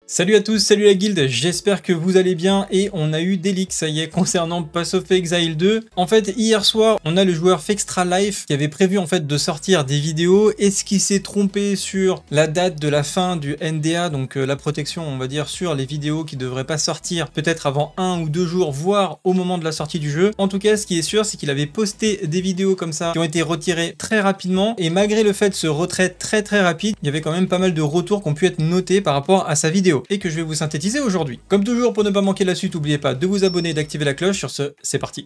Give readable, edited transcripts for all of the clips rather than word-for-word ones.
Salut à tous, salut la guilde, j'espère que vous allez bien et on a eu des leaks, ça y est, concernant Path of Exile 2. En fait, hier soir, on a le joueur Fextra Life qui avait prévu en fait de sortir des vidéos. Est-ce qu'il s'est trompé sur la date de la fin du NDA, donc la protection, on va dire, sur les vidéos qui devraient pas sortir peut-être avant 1 ou 2 jours, voire au moment de la sortie du jeu. En tout cas, ce qui est sûr, c'est qu'il avait posté des vidéos comme ça qui ont été retirées très rapidement et malgré le fait de ce retrait très rapide, il y avait quand même pas mal de retours qui ont pu être notés par rapport à sa vidéo et que je vais vous synthétiser aujourd'hui. Comme toujours, pour ne pas manquer la suite, n'oubliez pas de vous abonner et d'activer la cloche. Sur ce, c'est parti.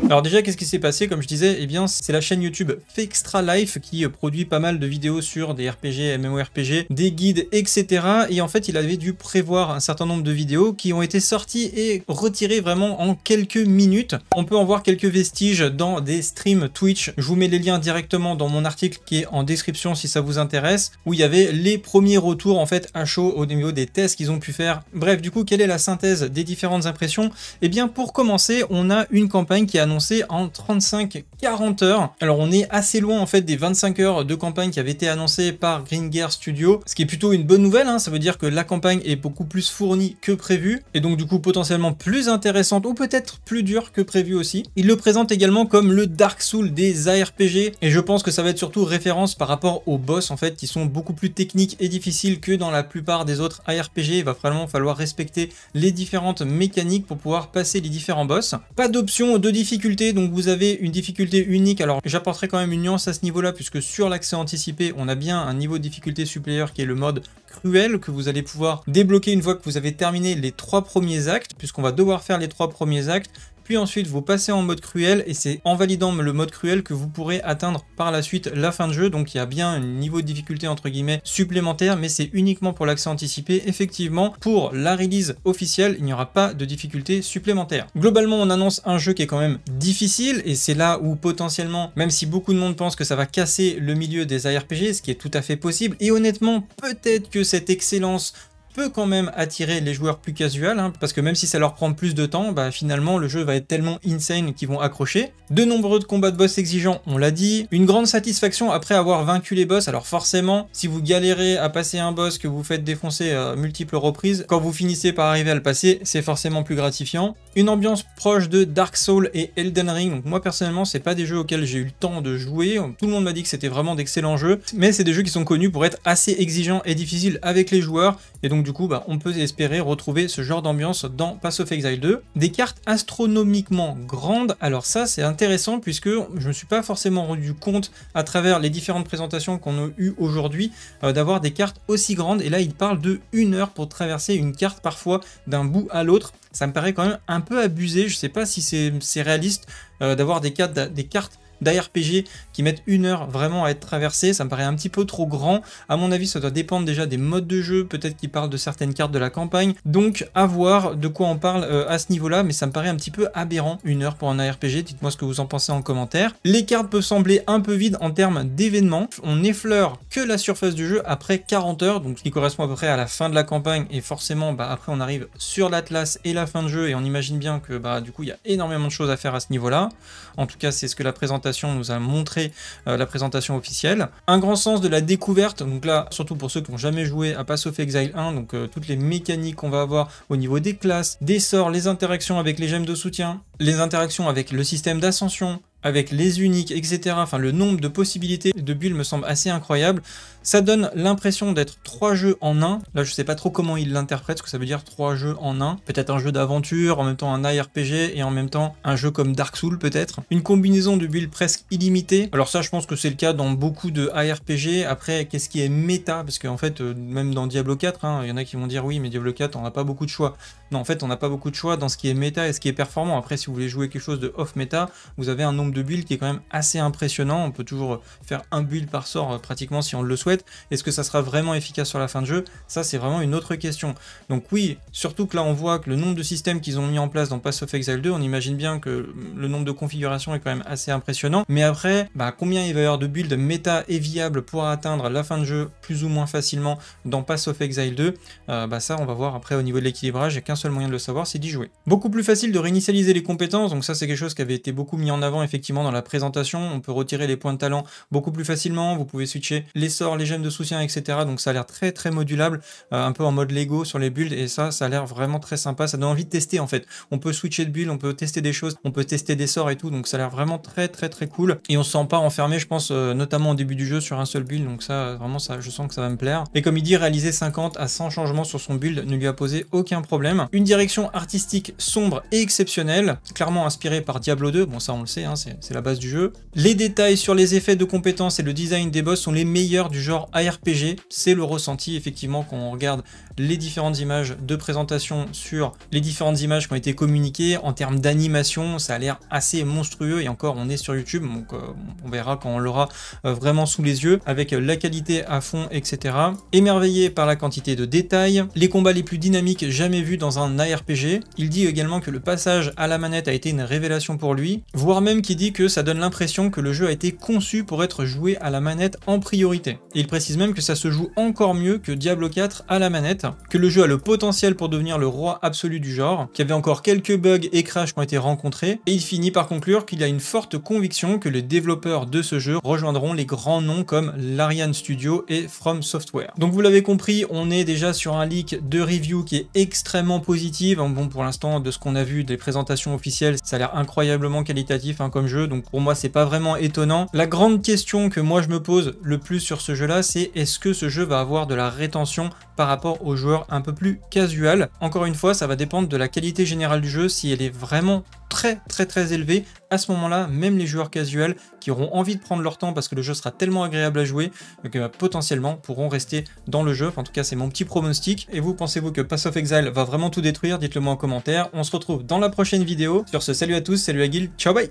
Alors déjà, qu'est-ce qui s'est passé? Comme je disais, eh bien, c'est la chaîne YouTube Fextra Life qui produit pas mal de vidéos sur des RPG, MMORPG, des guides, etc. Et en fait, il avait dû prévoir un certain nombre de vidéos qui ont été sorties et retirées vraiment en quelques minutes. On peut en voir quelques vestiges dans des streams Twitch. Je vous mets les liens directement dans mon article qui est en description si ça vous intéresse, où il y avait les premiers retours en fait à chaud au niveau des tests qu'ils ont pu faire. Bref, du coup, quelle est la synthèse des différentes impressions? Eh bien, pour commencer, on a une campagne qui est annoncé en 35-40 heures. Alors on est assez loin en fait des 25 heures de campagne qui avait été annoncée par Green Gear Studio, ce qui est plutôt une bonne nouvelle, hein. Ça veut dire que la campagne est beaucoup plus fournie que prévu, et donc du coup potentiellement plus intéressante, ou peut-être plus dure que prévu aussi. Il le présente également comme le Dark Souls des ARPG, et je pense que ça va être surtout référence par rapport aux boss en fait, qui sont beaucoup plus techniques et difficiles que dans la plupart des autres ARPG. Il va vraiment falloir respecter les différentes mécaniques pour pouvoir passer les différents boss. Pas d'option de difficulté, donc vous avez une difficulté unique. Alors j'apporterai quand même une nuance à ce niveau là, puisque sur l'accès anticipé on a bien un niveau de difficulté supérieur qui est le mode cruel, que vous allez pouvoir débloquer une fois que vous avez terminé les 3 premiers actes, puisqu'on va devoir faire les 3 premiers actes. Puis ensuite vous passez en mode cruel, et c'est en validant le mode cruel que vous pourrez atteindre par la suite la fin de jeu. Donc il y a bien un niveau de difficulté entre guillemets supplémentaire, mais c'est uniquement pour l'accès anticipé. Effectivement, pour la release officielle, il n'y aura pas de difficulté supplémentaire. Globalement, on annonce un jeu qui est quand même difficile, et c'est là où potentiellement, même si beaucoup de monde pense que ça va casser le milieu des ARPG, ce qui est tout à fait possible, et honnêtement, peut-être que cette excellence peut quand même attirer les joueurs plus casuals, hein, parce que même si ça leur prend plus de temps, bah finalement le jeu va être tellement insane qu'ils vont accrocher. De nombreux combats de boss exigeants, on l'a dit, une grande satisfaction après avoir vaincu les boss. Alors forcément, si vous galérez à passer un boss que vous faites défoncer à multiples reprises, quand vous finissez par arriver à le passer, c'est forcément plus gratifiant. Une ambiance proche de Dark Souls et Elden Ring, donc moi personnellement c'est pas des jeux auxquels j'ai eu le temps de jouer, tout le monde m'a dit que c'était vraiment d'excellents jeux, mais c'est des jeux qui sont connus pour être assez exigeants et difficiles avec les joueurs, et donc du coup bah, on peut espérer retrouver ce genre d'ambiance dans Path of Exile 2. Des cartes astronomiquement grandes, alors ça c'est intéressant puisque je me suis pas forcément rendu compte à travers les différentes présentations qu'on a eues aujourd'hui d'avoir des cartes aussi grandes, et là il parle de 1 heure pour traverser une carte parfois d'un bout à l'autre. Ça me paraît quand même un peu abusé, je sais pas si c'est réaliste d'avoir des cartes d'ARPG qui mettent 1 heure vraiment à être traversées. Ça me paraît un petit peu trop grand. À mon avis, ça doit dépendre déjà des modes de jeu, peut-être qu'ils parlent de certaines cartes de la campagne, donc à voir de quoi on parle à ce niveau là, mais ça me paraît un petit peu aberrant 1 heure pour un ARPG. Dites-moi ce que vous en pensez en commentaire. Les cartes peuvent sembler un peu vides en termes d'événements, on n'effleure que la surface du jeu après 40 heures, donc ce qui correspond à peu près à la fin de la campagne, et forcément bah, après on arrive sur l'Atlas et la fin de jeu, et on imagine bien que bah, du coup il y a énormément de choses à faire à ce niveau là. En tout cas c'est ce que la présentation nous a montré, la présentation officielle. Un grand sens de la découverte, donc là surtout pour ceux qui n'ont jamais joué à Path of Exile 1, donc toutes les mécaniques qu'on va avoir au niveau des classes, des sorts, les interactions avec les gemmes de soutien, les interactions avec le système d'ascension, avec les uniques, etc. Enfin, le nombre de possibilités de build me semble assez incroyable. Ça donne l'impression d'être 3 jeux en 1. Là, je sais pas trop comment il l'interprète, ce que ça veut dire 3 jeux en 1. Peut-être un jeu d'aventure, en même temps un ARPG, et en même temps un jeu comme Dark Souls peut-être. Une combinaison de build presque illimitée. Alors ça, je pense que c'est le cas dans beaucoup de ARPG. Après, qu'est-ce qui est méta? Parce qu'en fait, même dans Diablo 4, hein, il y en a qui vont dire oui, mais Diablo 4, on n'a pas beaucoup de choix. Non, en fait, on n'a pas beaucoup de choix dans ce qui est méta et ce qui est performant. Après, si vous voulez jouer quelque chose de off-méta, vous avez un nombre de builds qui est quand même assez impressionnant. On peut toujours faire un build par sort pratiquement si on le souhaite. Est-ce que ça sera vraiment efficace sur la fin de jeu? Ça, c'est vraiment une autre question. Donc oui, surtout que là, on voit que le nombre de systèmes qu'ils ont mis en place dans Path of Exile 2, on imagine bien que le nombre de configurations est quand même assez impressionnant. Mais après, bah, combien il va y avoir de builds méta et viables pour atteindre la fin de jeu plus ou moins facilement dans Path of Exile 2, bah ça, on va voir après au niveau de l'équilibrage. Il y a qu'un seul moyen de le savoir, c'est d'y jouer. Beaucoup plus facile de réinitialiser les compétences, donc ça c'est quelque chose qui avait été beaucoup mis en avant effectivement dans la présentation. On peut retirer les points de talent beaucoup plus facilement, vous pouvez switcher les sorts, les gemmes de soutien, etc. Donc ça a l'air très très modulable, un peu en mode Lego sur les builds, et ça a l'air vraiment très sympa. Ça donne envie de tester en fait. On peut switcher de build, on peut tester des choses, on peut tester des sorts et tout, donc ça a l'air vraiment très très très cool. Et on se sent pas enfermé, je pense, notamment au début du jeu sur un seul build, donc ça vraiment ça, je sens que ça va me plaire. Et comme il dit, réaliser 50 à 100 changements sur son build ne lui a posé aucun problème. Une direction artistique sombre et exceptionnelle, clairement inspirée par Diablo 2, bon ça on le sait, hein, c'est la base du jeu. Les détails sur les effets de compétences et le design des boss sont les meilleurs du genre ARPG, c'est le ressenti effectivement quand on regarde les différentes images de présentation sur les différentes images qui ont été communiquées. En termes d'animation, ça a l'air assez monstrueux, et encore on est sur YouTube, donc on verra quand on l'aura vraiment sous les yeux, avec la qualité à fond, etc. Émerveillé par la quantité de détails, les combats les plus dynamiques jamais vus dans un ARPG. Il dit également que le passage à la manette a été une révélation pour lui, voire même qu'il dit que ça donne l'impression que le jeu a été conçu pour être joué à la manette en priorité. Et il précise même que ça se joue encore mieux que Diablo 4 à la manette, que le jeu a le potentiel pour devenir le roi absolu du genre, qu'il y avait encore quelques bugs et crashs qui ont été rencontrés, et il finit par conclure qu'il a une forte conviction que les développeurs de ce jeu rejoindront les grands noms comme Larian Studio et From Software. Donc vous l'avez compris, on est déjà sur un leak de review qui est extrêmement positive. Bon, pour l'instant, de ce qu'on a vu des présentations officielles, ça a l'air incroyablement qualitatif hein, comme jeu, donc pour moi c'est pas vraiment étonnant. La grande question que moi je me pose le plus sur ce jeu là, c'est est-ce que ce jeu va avoir de la rétention par rapport aux joueurs un peu plus casual. Encore une fois, ça va dépendre de la qualité générale du jeu. Si elle est vraiment très élevée, à ce moment-là, même les joueurs casuals qui auront envie de prendre leur temps parce que le jeu sera tellement agréable à jouer que potentiellement pourront rester dans le jeu. Enfin, en tout cas, c'est mon petit pronostic. Et vous, pensez-vous que Path of Exile va vraiment tout détruire? Dites-le moi en commentaire. On se retrouve dans la prochaine vidéo. Sur ce, salut à tous, salut à Guild, ciao bye.